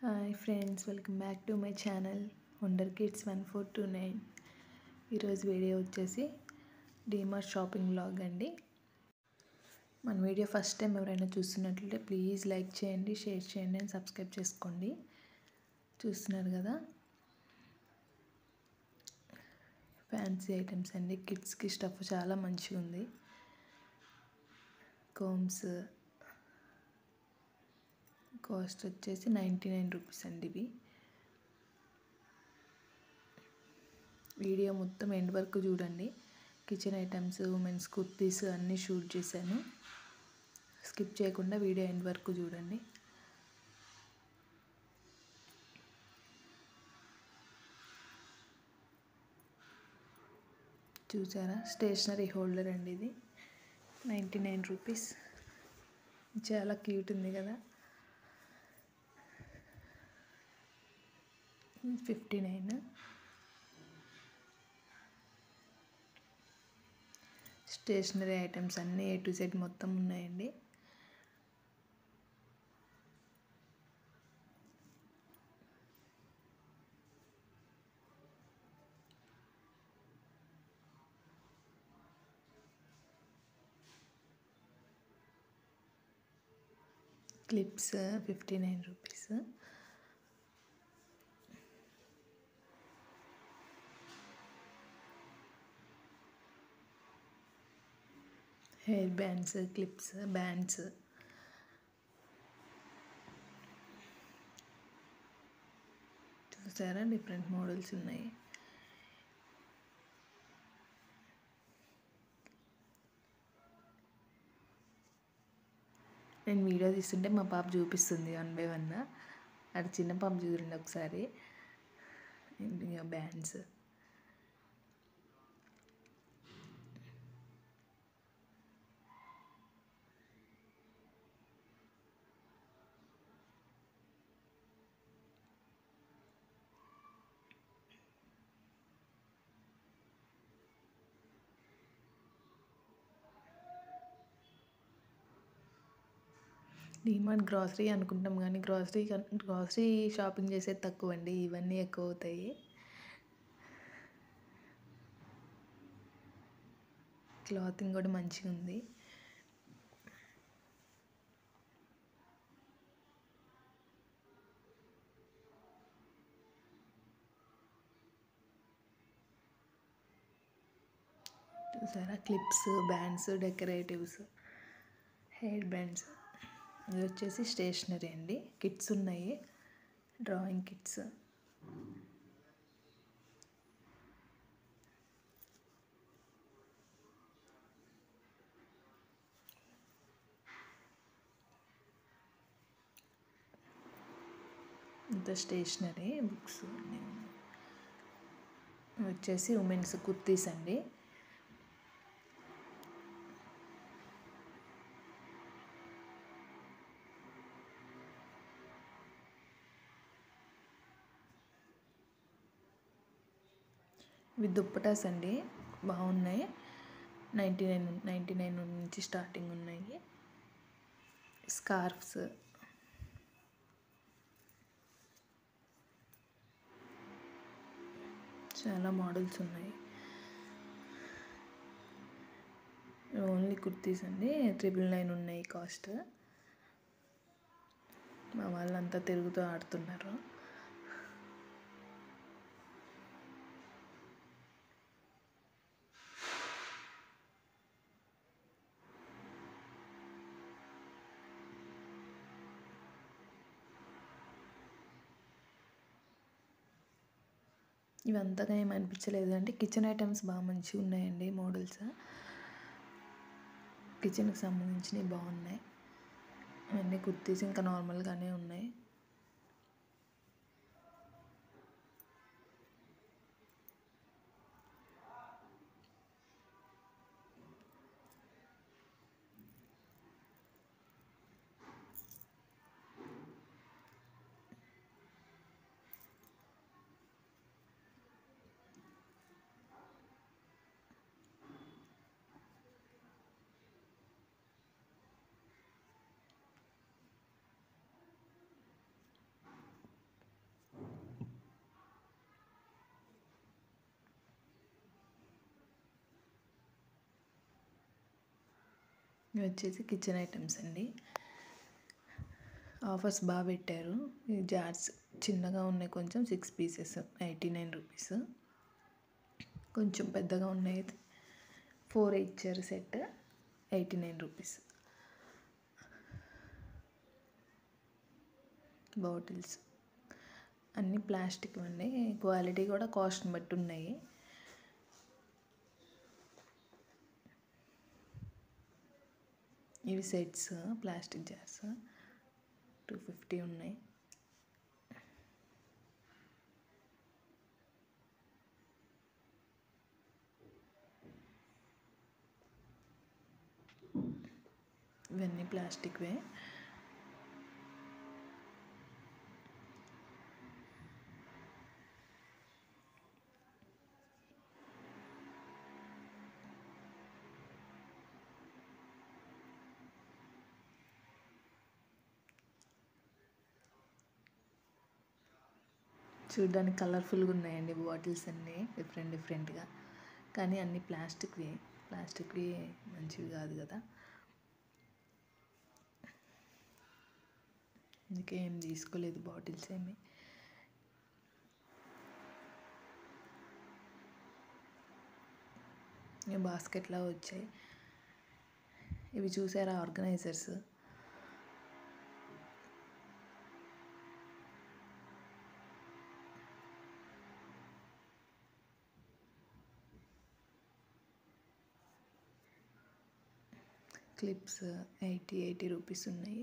Hi friends, welcome back to my channel wonder kids 1429. ఈరోజు video వచ్చేసి DMart shopping vlog అండి. మన వీడియో ఫస్ట్ టైం ఎవరైనా చూస్తున్నట్లయితే ప్లీజ్ లైక్ చేయండి, షేర్ చేయండి అండ్ సబ్స్క్రైబ్ చేసుకోండి. చూస్తున్నారు కదా, ఫ్యాన్సీ ఐటమ్స్ అండి. కిడ్స్కి స్టఫ్ చాలా మంచిగా ఉంది. కోమ్స్ కాస్ట్ వచ్చేసి 99 రూపీస్ అండి. ఇవి వీడియో మొత్తం ఎండ్ వరకు చూడండి. కిచెన్ ఐటమ్స్, ఉమెన్స్ కుర్తీస్ అన్నీ షూట్ చేశాను. స్కిప్ చేయకుండా వీడియో ఎండ్ వరకు చూడండి. చూసారా, స్టేషనరీ హోల్డర్ అండి. ఇది 99 రూపీస్. చాలా క్యూట్ ఉంది కదా. 59. స్టేషనరీ ఐటమ్స్ అన్నీ A to Z మొత్తం ఉన్నాయండి. Clips 59 rupees. Hair bands, clips, bands. చూసారా, డిఫరెంట్ మోడల్స్ ఉన్నాయి. నేను వీడియో తీస్తుంటే మా పాప చూపిస్తుంది 1 by 1. అది చిన్న పాప చూడండి ఒకసారి. బ్యాండ్స్, డీమార్ట్ గ్రాసరీ అనుకుంటాం కానీ గ్రాసరీ షాపింగ్ చేసేది తక్కువ అండి. ఇవన్నీ ఎక్కువ అవుతాయి. క్లాతింగ్ కూడా మంచిగా ఉంది. చూసారా, clips, bands, decoratives, hair bands. ఇది వచ్చేసి స్టేషనరీ అండి. కిట్స్ ఉన్నాయి, డ్రాయింగ్ కిట్స్. ఇంత స్టేషనరీ, బుక్స్ వచ్చేసి ఉమెన్స్ కుర్తీస్ అండి. ఇవి దుప్పటాస్ అండి, బాగున్నాయి. 99 నుంచి స్టార్టింగ్ ఉన్నాయి. స్కార్ఫ్స్, చాలా మోడల్స్ ఉన్నాయి. ఓన్లీ కుర్తీస్ అండి. 999 ఉన్నాయి కాస్ట్. మా వాళ్ళంతా తిరుగుతూ ఆడుతున్నారు. ఇవి అంతగా ఏమి అనిపించలేదు అంటే కిచెన్ ఐటమ్స్ బాగా మంచిగా ఉన్నాయండి. మోడల్స్ కిచెన్కి సంబంధించినవి బాగున్నాయి. అన్నీ కుర్తీస్ ఇంకా నార్మల్గానే ఉన్నాయి. ఇవి వచ్చేసి కిచెన్ ఐటమ్స్ అండి. ఆఫర్స్ బాగా పెట్టారు. ఈ జార్స్ చిన్నగా ఉన్నాయి, కొంచెం 6 పీసెస్ 89 రూపీస్. కొంచెం పెద్దగా ఉన్నాయి 4 ఇచ్చారు సెట్ 89 రూపీస్. బాటిల్స్ అన్నీ ప్లాస్టిక్ అండి. క్వాలిటీ కూడా కాస్ట్ని బట్టి ఉన్నాయి. ఇవి సెట్స్ ప్లాస్టిక్ జార్స్ 250 ఉన్నాయి. ఇవన్నీ ప్లాస్టిక్వే. చూడడానికి కలర్ఫుల్గా ఉన్నాయండి బాటిల్స్ అన్నీ డిఫరెంట్గా, కానీ అన్నీ ప్లాస్టిక్వి మంచివి కాదు కదా, అందుకే ఏం తీసుకోలేదు బాటిల్స్ ఏమి. బాస్కెట్లా వచ్చాయి. ఇవి చూసారా ఆర్గనైజర్స్, క్లిప్స్ 80 రూపీస్ ఉన్నాయి.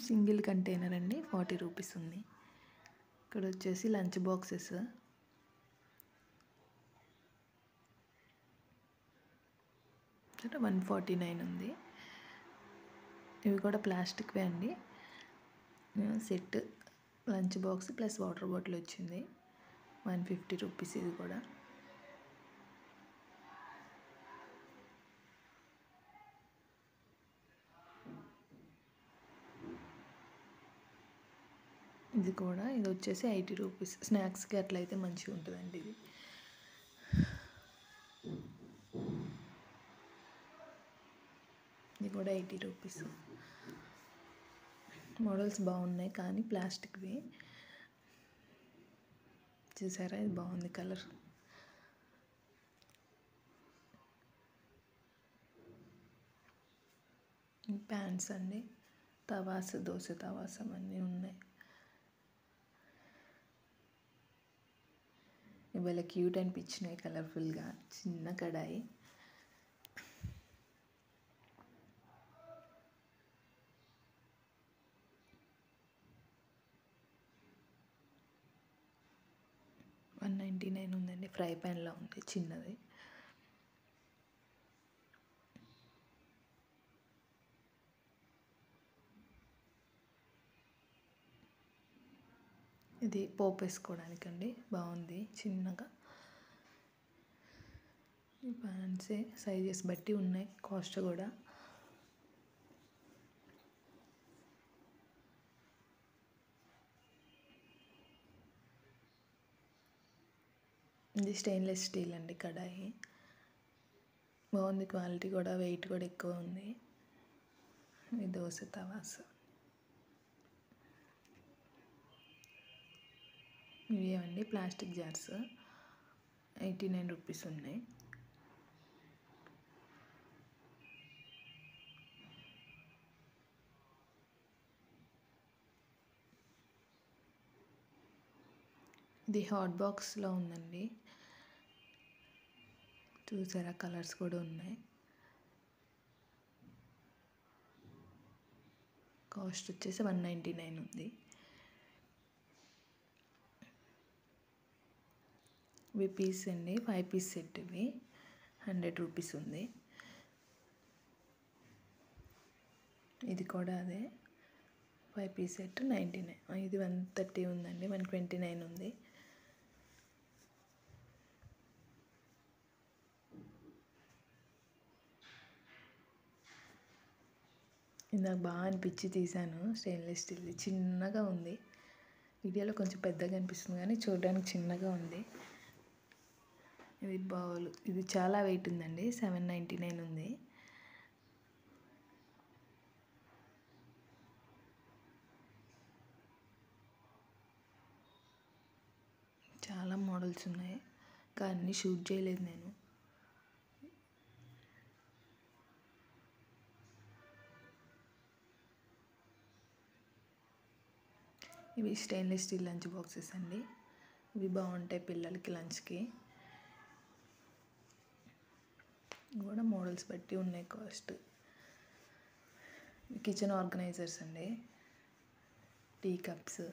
సింగిల్ కంటైనర్ అండి 40 రూపీస్ ఉంది. ఇక్కడ వచ్చేసి లంచ్ బాక్సెస్ 149 ఉంది. ఇవి కూడా ప్లాస్టిక్వే అండి. Set lunch box plus water bottle వచ్చింది 150 రూపీస్. ఇది కూడా ఇది వచ్చేసి 80 రూపీస్. స్నాక్స్కి అట్లయితే మంచిగా ఉంటుందండి. ఇది కూడా 80 రూపీస్. మోడల్స్ బాగున్నాయి కానీ ప్లాస్టిక్వి. చూసారా, ఇది బాగుంది కలర్. ప్యాన్స్ అండి, తవాస్, దోశ తవాస్ అవన్నీ ఉన్నాయి. ఇవాళ క్యూట్ అనిపించినాయి కలర్ఫుల్గా. చిన్న కడాయి, $199 ఉందండి. ఫ్రై ప్యాన్లో ఉంది చిన్నది. ఇది పోపు వేసుకోవడానికండి, బాగుంది చిన్నగా. ఈ ప్యాన్సే సైజెస్ బట్టి ఉన్నాయి, కాస్ట్ కూడా. ఇది స్టెయిన్లెస్ స్టీల్ అండి కడాయి, బాగుంది క్వాలిటీ కూడా, వెయిట్ కూడా ఎక్కువ ఉంది. ఇది దోశ తవాస్. ఇవి అండి ప్లాస్టిక్ జార్స్ 89 రూపీస్ ఉన్నాయి. ఇది హాట్ బాక్స్లో ఉందండి. చూసారా, కలర్స్ కూడా ఉన్నాయి. కాస్ట్ వచ్చేసి 199 ఉంది. ఇవి పీస్ అండి, 5 పీస్ సెట్. ఇవి 100 రూపీస్ ఉంది. ఇది కూడా అదే 5 పీస్ సెట్ 99. ఇది 130 ఉందండి, 129 ఉంది. ఇది నాకు బాగా అనిపించి తీసాను. స్టెయిన్లెస్ స్టీల్ చిన్నగా ఉంది, వీడియోలో కొంచెం పెద్దగా అనిపిస్తుంది కానీ చూడడానికి చిన్నగా ఉంది. ఇది బౌల్, ఇది చాలా వెయిట్ ఉందండి, 799 ఉంది. చాలా మోడల్స్ ఉన్నాయి, కానీ అన్నీ షూట్ చేయలేదు నేను. ఇవి స్టెయిన్లెస్ స్టీల్ లంచ్ బాక్సెస్ అండి. ఇవి బాగుంటాయి పిల్లలకి లంచ్కి. కూడా మోడల్స్ బట్టి ఉన్నాయి కాస్ట్. కిచెన్ ఆర్గనైజర్స్ అండి, టీ కప్స్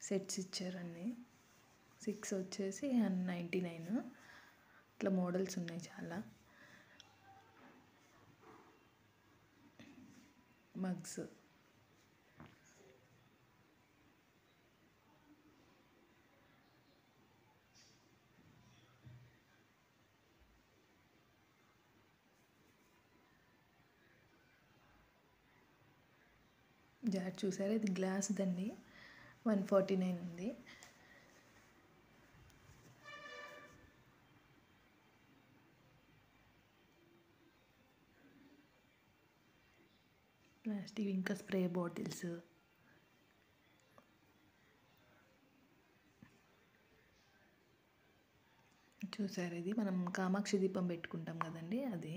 సెట్స్ ఇచ్చారండి. 6 వచ్చేసి 199. ఇట్లా మోడల్స్ ఉన్నాయి చాలా. మగ్స్, జార్ చూసారా, ఇది గ్లాస్దండి, 149 ఉంది. ప్లాస్టిక్ ఇంకా స్ప్రే బాటిల్స్, చూసారు ఇది మనం కామాక్షి దీపం పెట్టుకుంటాం కదండి, అది.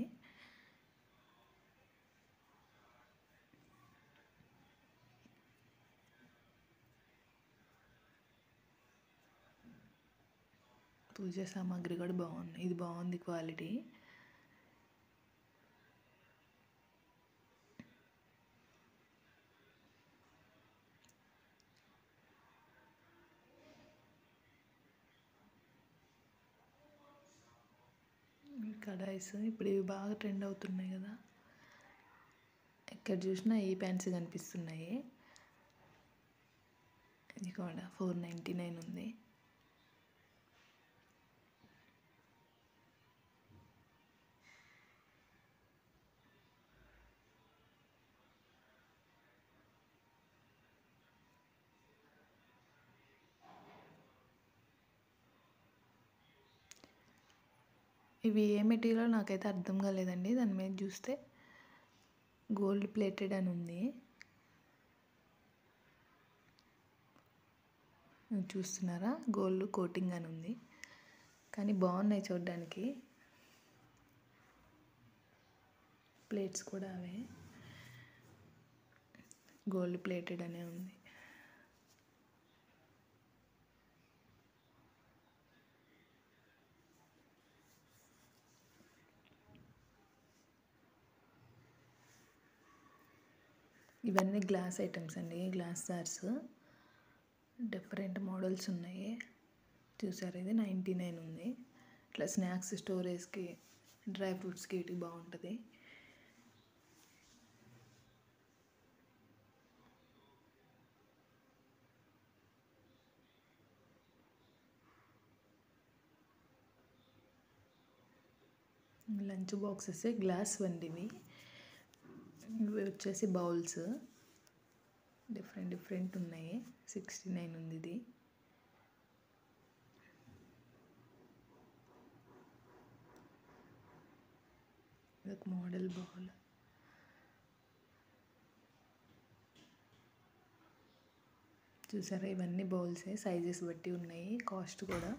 పూజ సామాగ్రి కూడా బాగుంది, ఇది బాగుంది క్వాలిటీ. కడాయిస్ ఇప్పుడు ఇవి బాగా ట్రెండ్ అవుతున్నాయి కదా, ఎక్కడ చూసినా ఈ ప్యాన్స్ కనిపిస్తున్నాయి. ఇది కూడా 499 ఉంది. ఇవి ఏ మెటీరియల్ నాకైతే అర్థం కాలేదండి, దాని మీద చూస్తే గోల్డ్ ప్లేటెడ్ అని ఉంది. చూస్తున్నారా, గోల్డ్ కోటింగ్ అని ఉంది, కానీ బాగున్నాయి చూడడానికి. ప్లేట్స్ కూడా అవే, గోల్డ్ ప్లేటెడ్ అనే ఉంది. ఇవన్నీ గ్లాస్ ఐటమ్స్ అండి, గ్లాస్ జార్స్, డిఫరెంట్ మోడల్స్ ఉన్నాయి. చూసారు, ఇది 99 ఉంది. ఇట్లా స్నాక్స్ స్టోరేజ్కి, డ్రై ఫ్రూట్స్కి వీటికి బాగుంటుంది. లంచ్ బాక్సెస్ గ్లాస్ వండివి. ఇవి వచ్చేసి బౌల్స్, డిఫరెంట్ ఉన్నాయి. 69 ఉంది ఇది. ఇదొక మోడల్ బౌల్. చూసారా, ఇవన్నీ బౌల్సే, సైజెస్ బట్టి ఉన్నాయి, కాస్ట్ కూడా.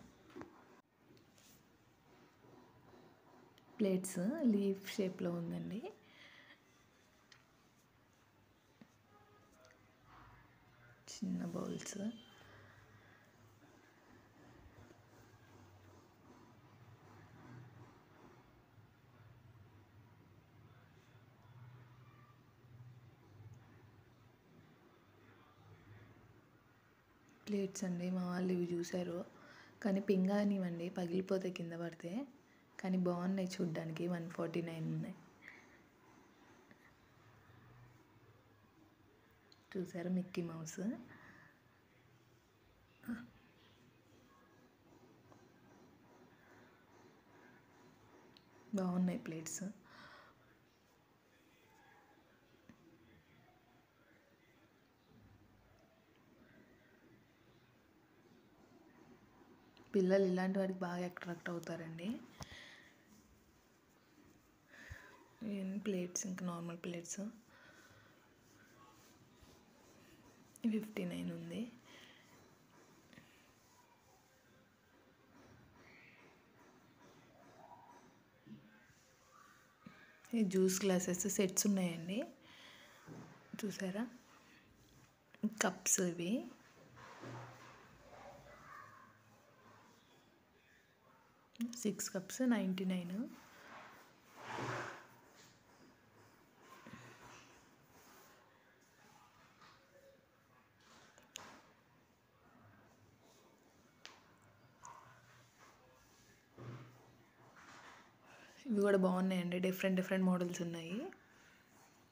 ప్లేట్స్ లీఫ్ షేప్లో ఉందండి. చిన్న బౌల్స్, ప్లేట్స్ అండి. మా వాళ్ళు ఇవి చూసారు, కానీ పింగానివ్వండి, పగిలిపోతే కింద పడితే, కానీ బాగున్నాయి చూడ్డానికి. 149 ఉన్నాయి. చూసారా, మిక్కీ మౌస్. బాగున్నాయి ప్లేట్స్. పిల్లలు ఇలాంటి వాటికి బాగా అట్రాక్ట్ అవుతారండి. ప్లేట్స్ ఇంకా నార్మల్ ప్లేట్స్ 59 ఉంది. ఈ జ్యూస్ గ్లాసెస్ సెట్స్ ఉన్నాయండి, చూసారా. కప్స్ ఇవి సిక్స్ కప్స్ 99. ఇవి కూడా బాగున్నాయండి, డిఫరెంట్ మోడల్స్ ఉన్నాయి.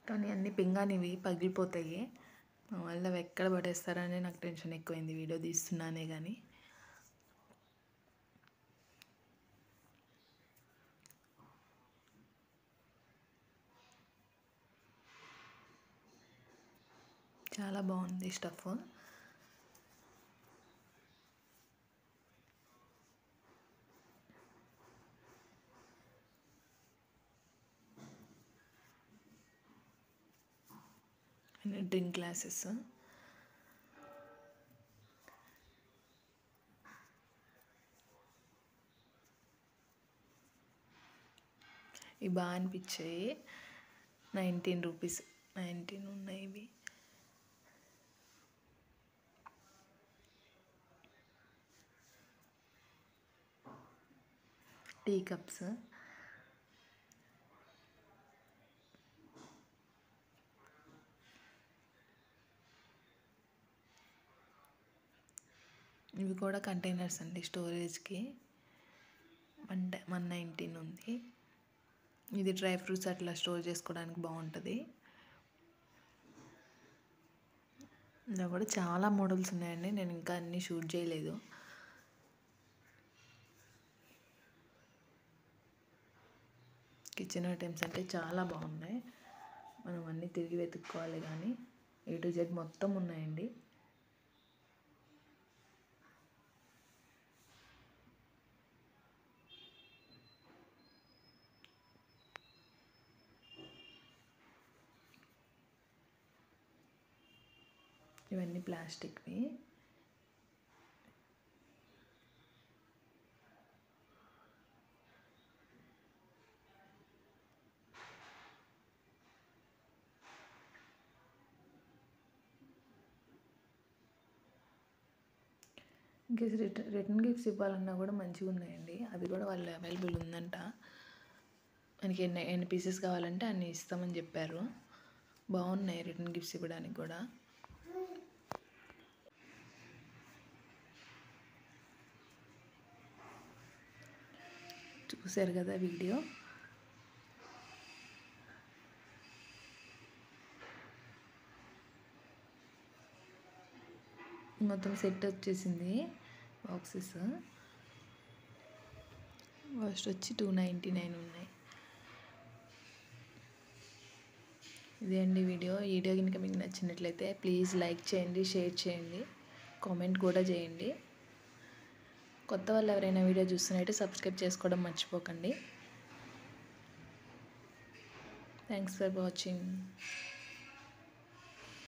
కానీ అన్నీ పింగానివి పగిలిపోతాయి. మళ్ళీ అవి ఎక్కడ పడేస్తారని నాకు టెన్షన్ ఎక్కువైంది వీడియో తీస్తున్నానే కానీ. చాలా బాగుంది స్టఫ్. డ్రింక్ గ్లాసెస్ ఇవి బాగా అనిపించాయి. 19 రూపీస్ 19 ఉన్నాయి ఇవి. టీ కప్స్ ఇవి కూడా కంటైనర్స్ అండి, స్టోరేజ్కి. 119 ఉంది. ఇది డ్రై ఫ్రూట్స్ అట్లా స్టోర్ చేసుకోవడానికి బాగుంటుంది. ఇందులో కూడా చాలా మోడల్స్ ఉన్నాయండి, నేను ఇంకా అన్నీ షూట్ చేయలేదు. కిచెన్ ఐటమ్స్ అంటే చాలా బాగున్నాయి, మనం అన్నీ తిరిగి వెతుక్కోవాలి. కానీ A to Z మొత్తం ఉన్నాయండి. ఇవన్నీ ప్లాస్టిక్వి. ఇంకా రిటర్న్ గిఫ్ట్స్ ఇవ్వాలన్నా కూడా మంచిగా ఉన్నాయండి. అవి కూడా వాళ్ళు అవైలబుల్ ఉందంట. మనకి ఎన్ని పీసెస్ కావాలంటే అన్ని ఇస్తామని చెప్పారు. బాగున్నాయి రిటర్న్ గిఫ్ట్స్ ఇవ్వడానికి కూడా. చూశారు కదా వీడియో. మొత్తం సెట్ వచ్చేసింది, బాక్సెస్. కాస్ట్ వచ్చి 299 ఉన్నాయి. ఇదే అండి వీడియో. ఈ వీడియో కనుక మీకు నచ్చినట్లయితే ప్లీజ్ లైక్ చేయండి, షేర్ చేయండి, కామెంట్ కూడా చేయండి. కొత్త వాళ్ళు ఎవరైనా వీడియో చూస్తున్నట్టే సబ్స్క్రైబ్ చేసుకోవడం మర్చిపోకండి. Thanks for watching.